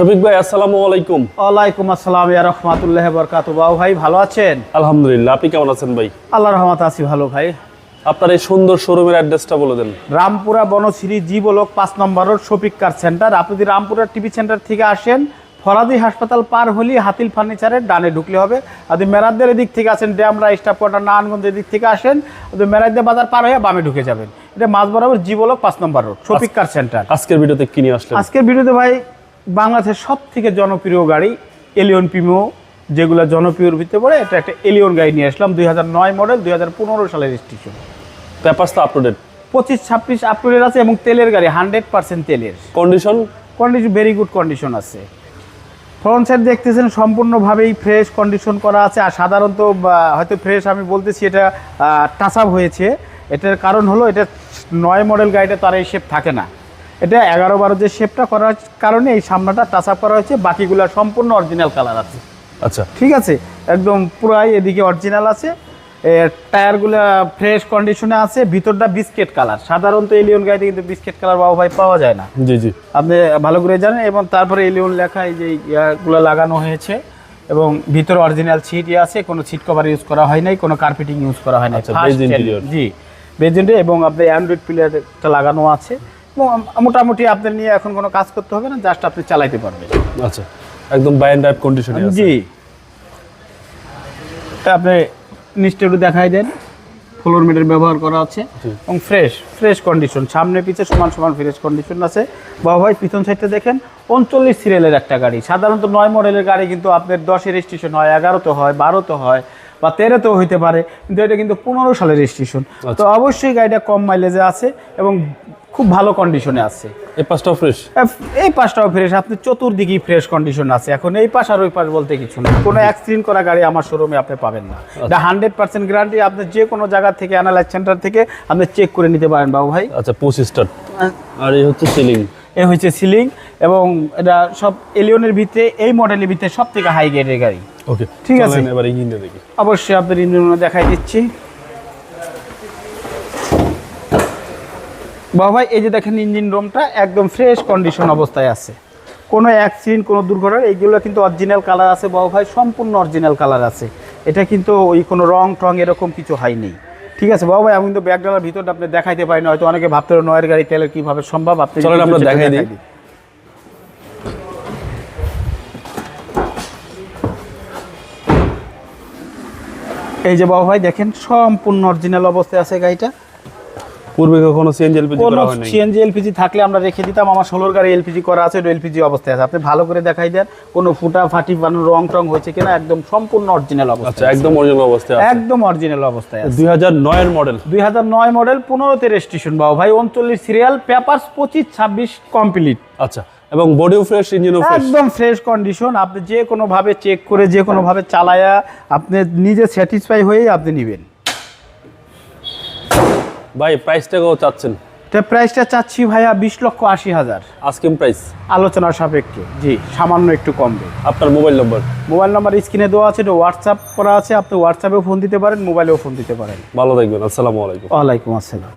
শফিক ভাই আসসালামু আলাইকুম। ওয়ালাইকুম আসসালাম ইয়া রাহমাতুল্লাহি ওয়া বারাকাতুহু। বাবু ভাই ভালো আছেন? আলহামদুলিল্লাহ, আপনি কেমন আছেন ভাই? আল্লাহর রহমতে আছি ভালো ভাই। আপনার এই সুন্দর শোরুমের অ্যাড্রেসটা বলে দেন। রামপুরা বনশ্রী জি ব্লক 5 নম্বর রোড শফিক কার সেন্টার। আপনি যদি রামপুরা টিভি সেন্টার থেকে আসেন, ফরাদি হাসপাতাল পার হলি হাতিল ফার্নিচারের ডানে ঢুকলে হবে। আপনি মেরাদদের এদিক থেকে আসেন, ড্যামরা স্টাফ কোয়ার্টার নারায়ণগঞ্জের দিক থেকে আসেন, আপনি মেরাদদের বাজার পার হয়ে বামে ঢুকে যাবেন। এটা মাঝ বরাবর জি ব্লক 5 নম্বর রোড শফিক কার সেন্টার। আজকের ভিডিওতে কি নিয়ে আসলেন? আজকের ভিডিওতে ভাই বাংলাদেশের সব থেকে জনপ্রিয় গাড়ি এলিয়ন প্রিমিও, যেগুলো জনপ্রিয়র ভিতরে পড়ে, এটা একটা এলিয়ন গাড়ি নিয়ে আসলাম। 2009 মডেল, 2015 সালের রেজিস্ট্রেশন। পেপারস তো আপডেট, 25-26 আপডেট আছে এবং তেলের গাড়ি, 100% তেলের। কন্ডিশন ভেরি গুড কন্ডিশন আছে। ফ্রন্ট সাইড দেখতেছেন সম্পূর্ণভাবেই ফ্রেশ কন্ডিশন করা আছে। আর সাধারণত হয়তো ফ্রেশ আমি বলতেছি, এটা টাচ আপ হয়েছে। এটার কারণ হলো এটা 9 মডেল গাড়িটা তার এই শেপ থাকে না। এটা 11-12 যে শেপটা করার কারণে এই সামনাটা টাচ আপ করা হয়েছে। বাকিগুলো সম্পূর্ণ অরিজিনাল কালার আছে। আচ্ছা, ঠিক আছে, একদম পুরাই এদিকে অরিজিনাল আছে। টায়ারগুলো ফ্রেশ কন্ডিশনে আছে। ভিতরটা বিস্কেট কালার। সাধারণত এলিয়ন গাড়িতে কিন্তু বিস্কেট কালার বাবু ভাই পাওয়া যায় না। জি জি, আপনি ভালো করে জানেন। এবং তারপরে এলিয়ন লেখা এই যে ইয়াগুলো লাগানো হয়েছে এবং ভিতরে অরিজিনাল সিট আছে। কোনো সিট কভার ইউজ করা হয় নাই, কোনো কার্পেটিং ইউজ করা হয় নাই। জি, বেজেন্টে। এবং আপনার অ্যান্ড্রয়েড প্লেয়ারটা লাগানো আছে। এবং মোটামুটি আপনার নিয়ে এখন কোনো কাজ করতে হবে না, জাস্ট আপনি চালাইতে পারবেন। আচ্ছা, একদম বাই অ্যান্ড ড্রাইভ কন্ডিশনে আছে। জি, আপনি নিচটা একটু দেখাই দেন। ফ্লোর ম্যাটের ব্যবহার করা আছে এবং ফ্রেশ কন্ডিশন। সামনে পিছে সমান সমান ফ্রেশ কন্ডিশন আছে। বাবা ভাই পিছন সাইডটা দেখেন, 39 সিরিয়ালের একটা গাড়ি। সাধারণত 9 মডেলের গাড়ি কিন্তু আপনার 10-এর রেজিস্ট্রেশন হয়, 11-তে হয়, 12-তে হয় বা 13-তেও হইতে পারে, কিন্তু এটা কিন্তু 15 সালের রেজিস্ট্রেশন। তো অবশ্যই গাড়িটা কম মাইলেজে আছে এবং খুব ভালো কন্ডিশনে আছে। এই পাশটাও ফ্রেশ, এই পাশটাও ফ্রেশ। আপনি চতুর্দিকেই ফ্রেশ কন্ডিশন আছে। এখন এই পাশ আর ওই পাশ বলতে কিছু নেই। কোনো অ্যাক্সিডেন্ট করা গাড়ি আমার শোরুমে আপনি পাবেন না। এটা 100% গ্যারান্টি। আপনি যে কোনো জায়গা থেকে, অ্যানালাইজ সেন্টার থেকে আপনি চেক করে নিতে পারেন বাবু ভাই। আচ্ছা, 25 স্টার্ট। আর এই হচ্ছে সিলিং, এ হচ্ছে সিলিং। এবং এটা সব এলিয়নের ভিতরে, এই মডেলের ভিতরে সব থেকে হাই গ্রেডের গাড়ি। ওকে, ঠিক আছে। এবার ইঞ্জিনটা দেখি। অবশ্যই আপনার ইঞ্জিন দেখাই দিচ্ছি বাবা ভাই। এই যে দেখেন ইঞ্জিন রুমটা একদম ফ্রেশ কন্ডিশন অবস্থায় আছে। কোনো অ্যাক্সিডেন্ট, কোনো দুর্ঘটনা, এইগুলো কিন্তু অরিজিনাল কালার আছে বাবা ভাই, সম্পূর্ণ অরিজিনাল কালার আছে। এটা কিন্তু ওই কোনো রং টং এরকম কিছু হয়নি। ঠিক আছে বাবা ভাই। আমি কিন্তু ব্যাকডালার ভিতরটা আপনি দেখাইতে পারি না, হয়তো অনেকে ভাবতে পারে নয়ের গাড়ি তেলের কীভাবে সম্ভব। আপনি চলেন আমরা দেখাই দিই। এই যে বাবা ভাই দেখেন সম্পূর্ণ অরিজিনাল অবস্থায় আছে গাড়িটা। পূর্বে কখনো সিএনজি এলপিজি করা হয়নি। সিএনজি এলপিজি থাকলে আমরা রেখে দিতাম। আমার 16 গাড়ি এলপিজি করা আছে, এলপিজি অবস্থায় আছে। আপনি ভালো করে দেখাই দেন কোনো ফুটা ফাটি বা রং টং হয়েছে কিনা। একদম সম্পূর্ণ অরিজিনাল অবস্থা। আচ্ছা, একদম অরিজিনাল অবস্থায় আছে। একদম অরিজিনাল অবস্থায় আছে। 2009 এর মডেল, 2009 মডেল, 15-তে রেজিস্ট্রেশন বাবু ভাই, 39 সিরিয়াল, পেপারস 25-26 কমপ্লিট। আচ্ছা, এবং বডিও ফ্রেশ, ইঞ্জিনও ফ্রেশ, একদম ফ্রেশ কন্ডিশন। আপনি যে কোনো ভাবে চেক করে, যে কোনো ভাবে চালায়া আপনি নিজে স্যাটিসফাই হয়েই আপনি নেবেন। ভাই প্রাইসটা কত চাচ্ছেন? এটা প্রাইসটা চাচ্ছি ভাইয়া 20,80,000 আস্কিং প্রাইস, আলোচনার সাপেক্ষে। জি, সামান্য একটু কমবে। আপনার মোবাইল নম্বর? মোবাইল নাম্বার স্ক্রিনে দেওয়া আছে, এটা হোয়াটসঅ্যাপ করা আছে। আপনি হোয়াটসঅ্যাপেও ফোন দিতে পারেন, মোবাইলেও ফোন দিতে পারেন। ভালো থাকবেন। আসসালামু আলাইকুম। ওয়ালাইকুম আসসালাম।